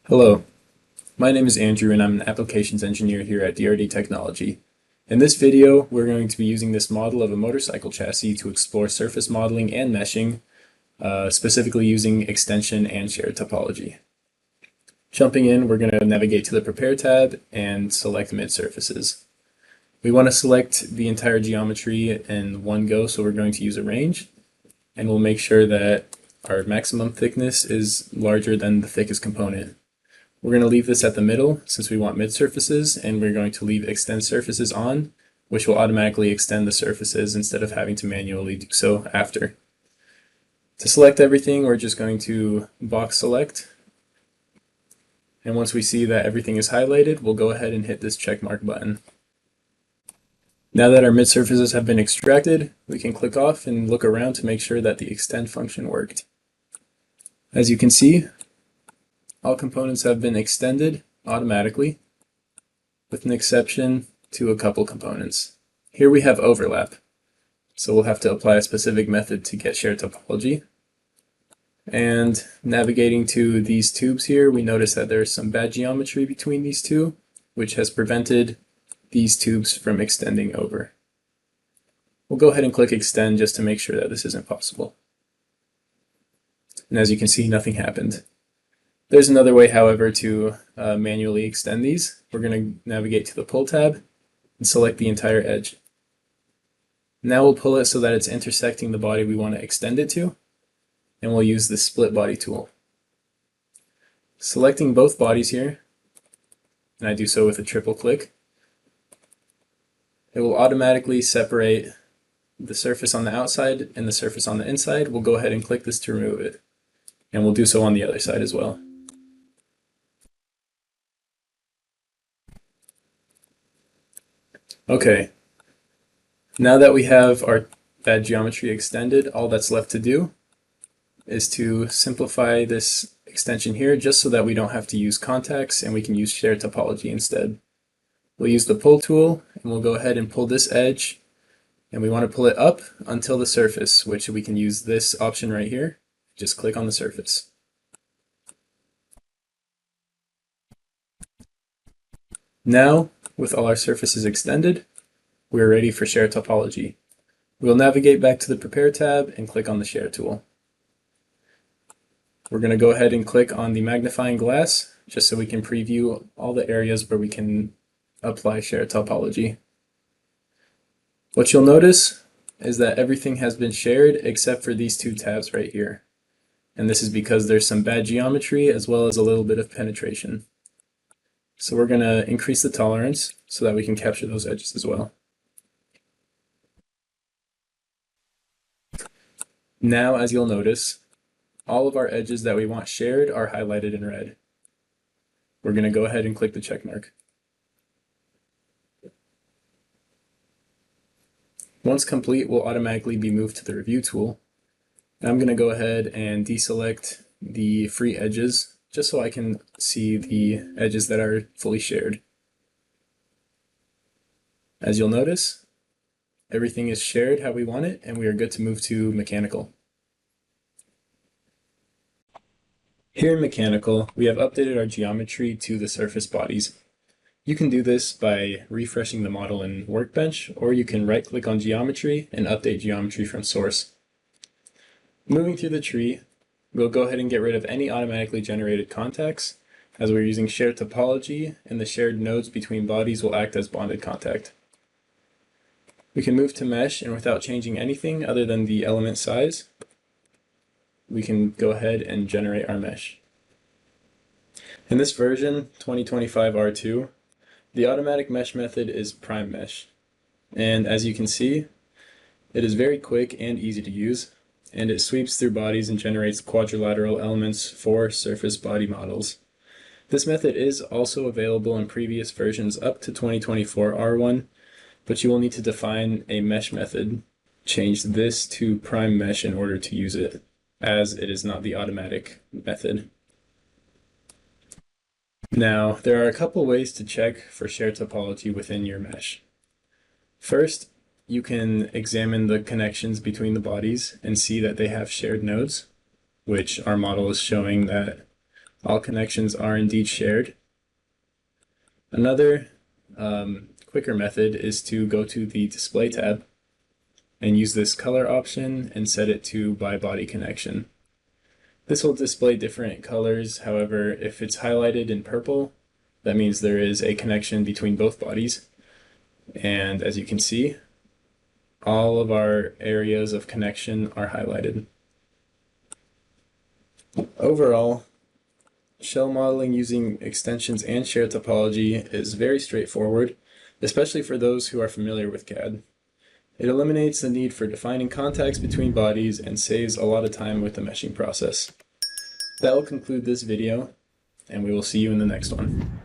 Hello, my name is Andrew and I'm an applications engineer here at DRD Technology. In this video, we're going to be using this model of a motorcycle chassis to explore surface modeling and meshing, specifically using extension and shared topology. Jumping in, we're going to navigate to the Prepare tab and select Midsurfaces. We want to select the entire geometry in one go, so we're going to use a range, and we'll make sure that our maximum thickness is larger than the thickest component. We're going to leave this at the middle since we want mid surfaces, and we're going to leave extend surfaces on, which will automatically extend the surfaces instead of having to manually do so after. To select everything, we're just going to box select, and once we see that everything is highlighted, we'll go ahead and hit this check mark button. Now that our mid surfaces have been extracted, we can click off and look around to make sure that the extend function worked. As you can see, all components have been extended automatically, with an exception to a couple components. Here we have overlap, so we'll have to apply a specific method to get shared topology. And navigating to these tubes here, we notice that there's some bad geometry between these two, which has prevented these tubes from extending over. We'll go ahead and click extend just to make sure that this isn't possible. And as you can see, nothing happened. There's another way, however, to manually extend these. We're going to navigate to the Pull tab and select the entire edge. Now we'll pull it so that it's intersecting the body we want to extend it to, and we'll use the Split Body tool. Selecting both bodies here, and I do so with a triple click, it will automatically separate the surface on the outside and the surface on the inside. We'll go ahead and click this to remove it, and we'll do so on the other side as well. Okay, now that we have our bad geometry extended, all that's left to do is to simplify this extension here just so that we don't have to use contacts and we can use shared topology instead. We'll use the pull tool and we'll go ahead and pull this edge, and we want to pull it up until the surface, which we can use this option right here. Just click on the surface. Now, with all our surfaces extended, we're ready for Share Topology. We'll navigate back to the Prepare tab and click on the Share tool. We're going to go ahead and click on the magnifying glass just so we can preview all the areas where we can apply Share Topology. What you'll notice is that everything has been shared except for these two tabs right here. And this is because there's some bad geometry as well as a little bit of penetration. So we're going to increase the tolerance so that we can capture those edges as well. Now, as you'll notice, all of our edges that we want shared are highlighted in red. We're going to go ahead and click the check mark. Once complete, we'll automatically be moved to the Review tool. And I'm going to go ahead and deselect the free edges just so I can see the edges that are fully shared. As you'll notice, everything is shared how we want it, and we are good to move to Mechanical. Here in Mechanical, we have updated our geometry to the surface bodies. You can do this by refreshing the model in Workbench, or you can right-click on Geometry and update geometry from source. Moving through the tree, we'll go ahead and get rid of any automatically generated contacts, as we're using shared topology, and the shared nodes between bodies will act as bonded contact. We can move to mesh, and without changing anything other than the element size, we can go ahead and generate our mesh. In this version, 2025 R2, the automatic mesh method is prime mesh. And as you can see, it is very quick and easy to use, and it sweeps through bodies and generates quadrilateral elements for surface body models. This method is also available in previous versions up to 2024 R1, but you will need to define a mesh method. Change this to prime mesh in order to use it, as it is not the automatic method. Now, there are a couple ways to check for shared topology within your mesh. First, you can examine the connections between the bodies and see that they have shared nodes, which our model is showing that All connections are indeed shared. Another quicker method is to go to the Display tab and use this color option and set it to by body connection. This will display different colors. However, if it's highlighted in purple, that means there is a connection between both bodies. And as you can see, all of our areas of connection are highlighted. Overall, shell modeling using extensions and shared topology is very straightforward, especially for those who are familiar with CAD. It eliminates the need for defining contacts between bodies and saves a lot of time with the meshing process. That will conclude this video, and we will see you in the next one.